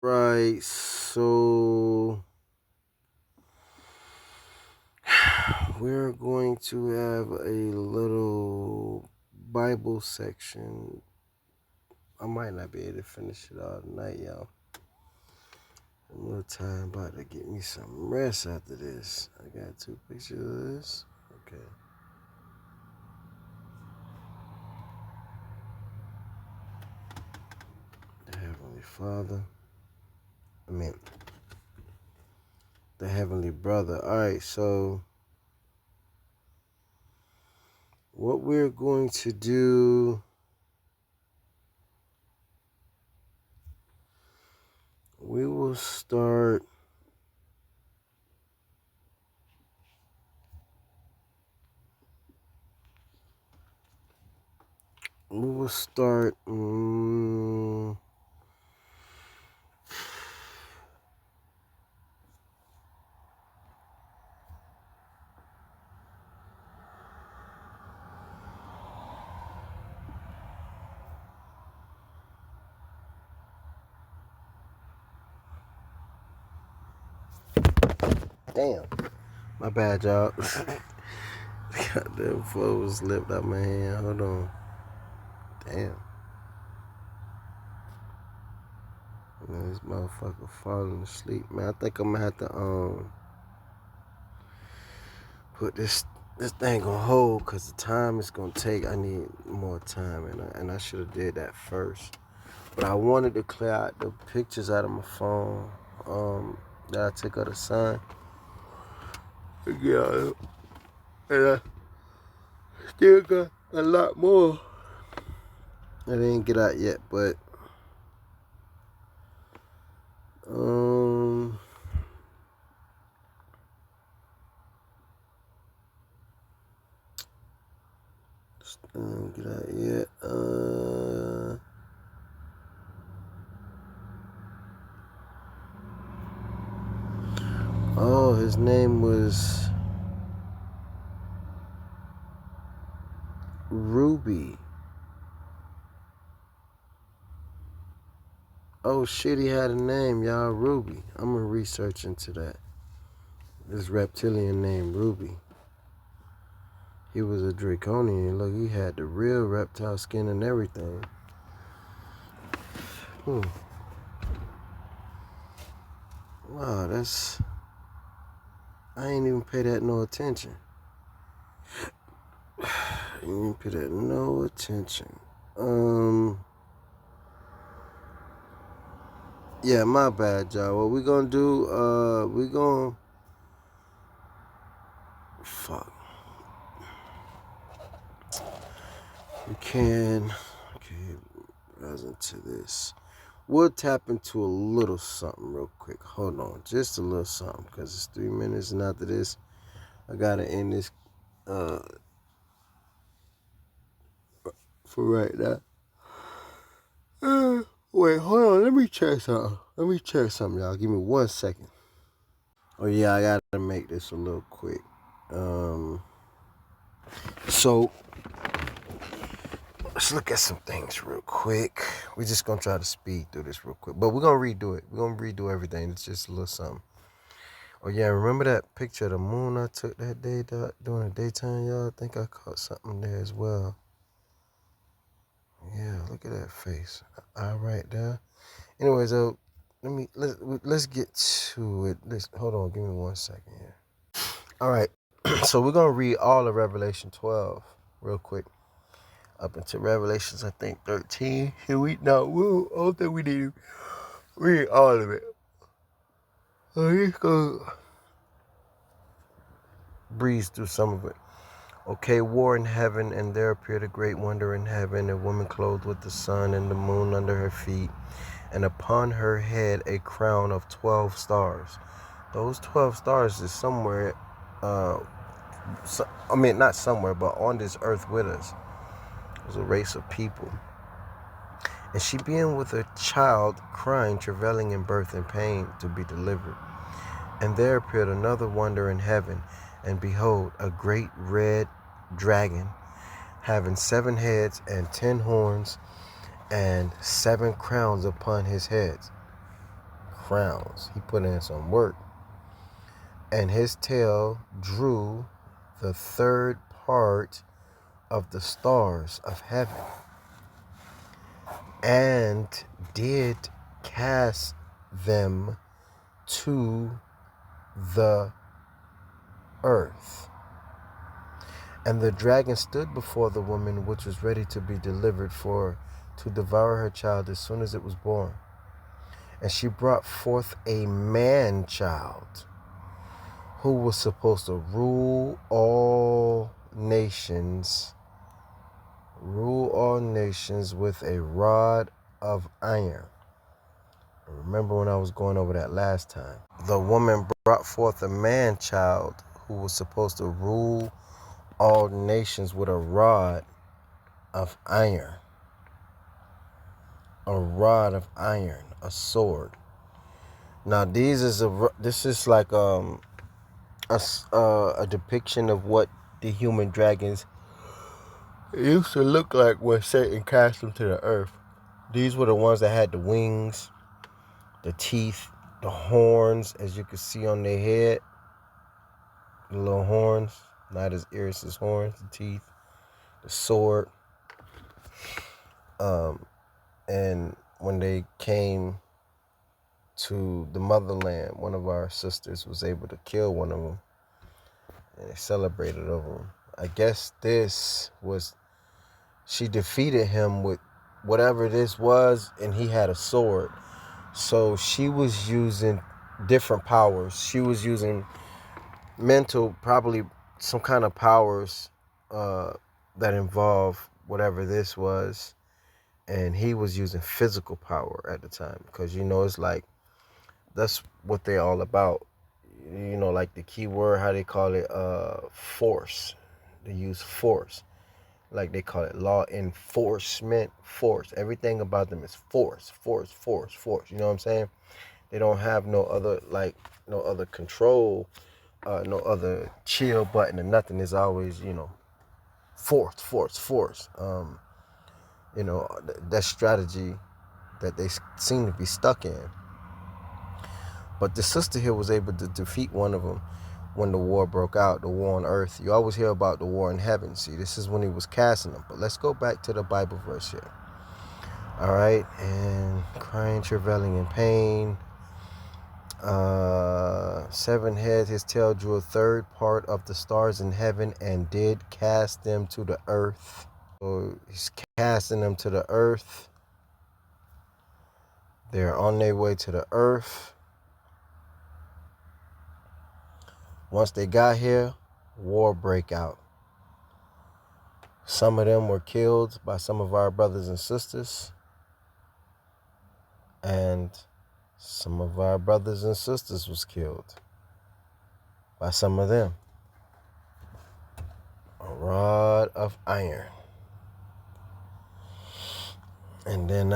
Right, so we're going to have a little Bible section. I might not be able to finish it all tonight, y'all. I'm a little tired, about to get me some rest after this. I got two pictures of this. Okay. The Heavenly Father. I mean, the Heavenly Brother. Alright, so what we're going to do, we will start. We will start. Damn. My bad, y'all. Goddamn phone slipped out my hand. Hold on. Damn. Man, this motherfucker falling asleep. Man, I think I'm gonna have to put this thing on hold because the time it's gonna take. I need more time, and I should have did that first. But I wanted to clear out the pictures out of my phone that I took of the sun. Yeah, and I still got a lot more. I didn't get out yet, but um. Get out yet. Oh, his name was Ruby. Oh shit, he had a name, y'all. Ruby. I'm gonna research into that. This reptilian named Ruby. He was a draconian. Look, he had the real reptile skin and everything. Wow, that's. I ain't even pay that no attention. I ain't even pay that no attention. Yeah, my bad, y'all. What we gonna do? We gonna. Fuck. We can. Okay, rise into this. We'll tap into a little something real quick. Hold on, just a little something, because it's 3 minutes, and after this, I gotta end this for right now. Wait, hold on. Let me check something, y'all. Give me 1 second. Oh yeah, I gotta make this a little quick. So let's look at some things real quick. We're just gonna try to speed through this real quick, but we're gonna redo it. We're gonna redo everything. It's just a little something. Oh yeah, remember that picture of the moon I took that day during the daytime, y'all? I think I caught something there as well. Yeah, look at that face. All right there. Anyways, let's get to it. Hold on, give me 1 second here. All right, so we're gonna read all of Revelation 12 real quick up into Revelations, I think 13. Here we no, I don't think we need to read all of it. Let's go breeze through some of it. Okay, war in heaven, and there appeared a great wonder in heaven, a woman clothed with the sun and the moon under her feet, and upon her head a crown of 12 stars. Those 12 stars is somewhere, not somewhere, but on this earth with us. It was a race of people. And she being with a child, crying, travailing in birth and pain to be delivered. And there appeared another wonder in heaven, and behold, a great red dragon, having 7 heads and 10 horns, and 7 crowns upon his heads. frowns. He put in some work. And his tail drew the third part of the stars of heaven and did cast them to the earth. And the dragon stood before the woman which was ready to be delivered to devour her child as soon as it was born. And she brought forth a man child who was supposed to rule all nations with a rod of iron. Remember when I was going over that last time? The woman brought forth a man child who was supposed to rule all nations with a rod of iron. A rod of iron, a sword. Now this is like a depiction of what the human dragons used to look like when Satan cast them to the earth. These were the ones that had the wings, the teeth, the horns, as you can see on their head. The little horns, not as ears as horns, the teeth, the sword. And when they came to the motherland, one of our sisters was able to kill one of them, and they celebrated over him. I guess she defeated him with whatever this was, and he had a sword. So she was using different powers. She was using mental, probably some kind of powers that involve whatever this was. And he was using physical power at the time, because it's like that's what they're all about. Like the key word, how they call it, force. They use force. Like they call it law enforcement, force. Everything about them is force. You know what I'm saying? They don't have no other control, no other chill button or nothing. It's always, force. That strategy that they seem to be stuck in. But the sister here was able to defeat one of them when the war broke out, the war on earth. You always hear about the war in heaven. See, this is when he was casting them. But let's go back to the Bible verse here. All right, and crying, travailing in pain. 7 heads, his tail drew a third part of the stars in heaven and did cast them to the earth. So he's casting them to the earth. They're on their way to the earth. Once they got here, war break out. Some of them were killed by some of our brothers and sisters. And some of our brothers and sisters was killed by some of them. A rod of iron. And then,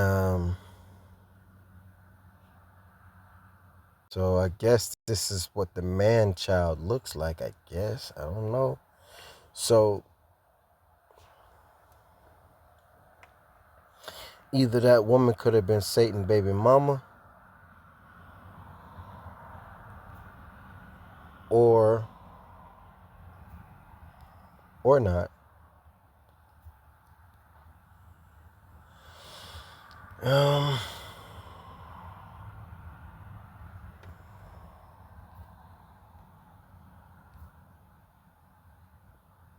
so I guess this is what the man child looks like, I guess. I don't know. So either that woman could have been Satan's baby mama, or not.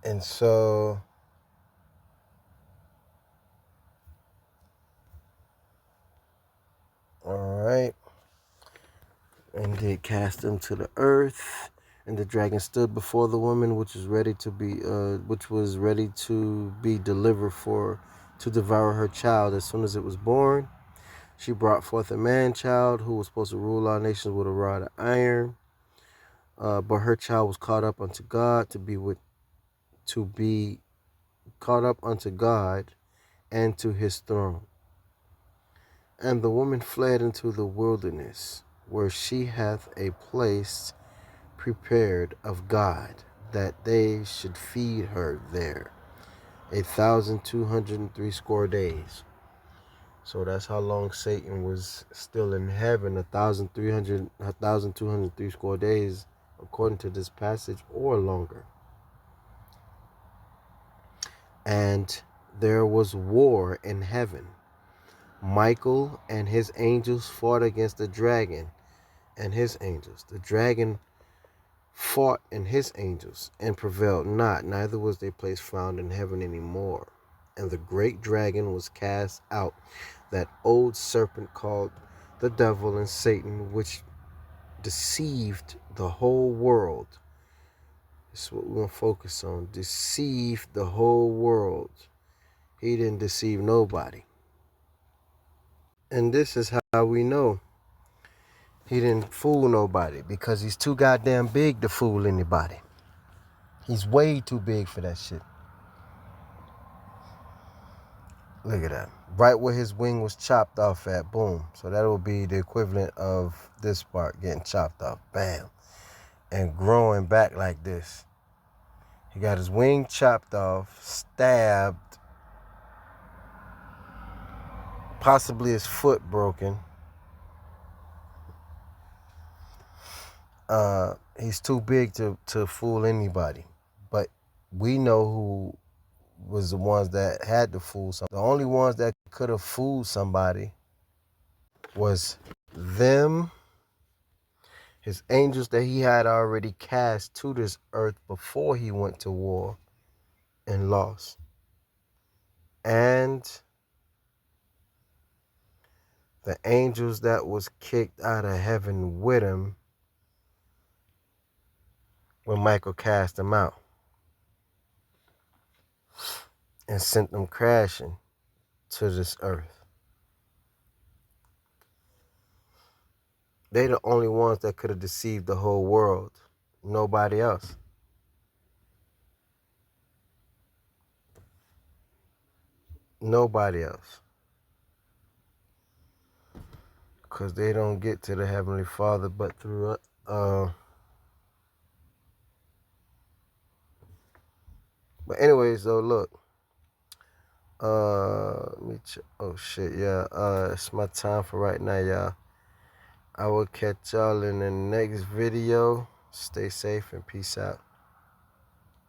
And so all right, and did cast them to the earth. And the dragon stood before the woman which was ready to be delivered to devour her child as soon as it was born. She brought forth a man child who was supposed to rule all nations with a rod of iron. But her child was caught up unto God to be caught up unto God and to his throne. And the woman fled into the wilderness, where she hath a place prepared of God, that they should feed her there 1,260 days. So that's how long Satan was still in heaven, 1,203 score days, according to this passage, or longer. And there was war in heaven. Michael and his angels fought against the dragon and his angels. The dragon fought and his angels and prevailed not, neither was their place found in heaven any more. And the great dragon was cast out, that old serpent called the devil and Satan, which deceived the whole world. This is what we're going to focus on. Deceived the whole world. He didn't deceive nobody. And this is how we know he didn't fool nobody, because he's too goddamn big to fool anybody. He's way too big for that shit. Look at that. Right where his wing was chopped off at, boom. So that will be the equivalent of this part getting chopped off, bam. And growing back like this. He got his wing chopped off, stabbed, possibly his foot broken. He's too big to fool anybody. But we know who was the ones that had to fool somebody. The only ones that could have fooled somebody was them, his angels that he had already cast to this earth before he went to war and lost. And the angels that was kicked out of heaven with him when Michael cast them out and sent them crashing to this earth. They the only ones that could have deceived the whole world. Nobody else. Nobody else. Because they don't get to the Heavenly Father but through but anyways though, look. Let me check. Oh shit, yeah. It's my time for right now, y'all. I will catch y'all in the next video. Stay safe and peace out.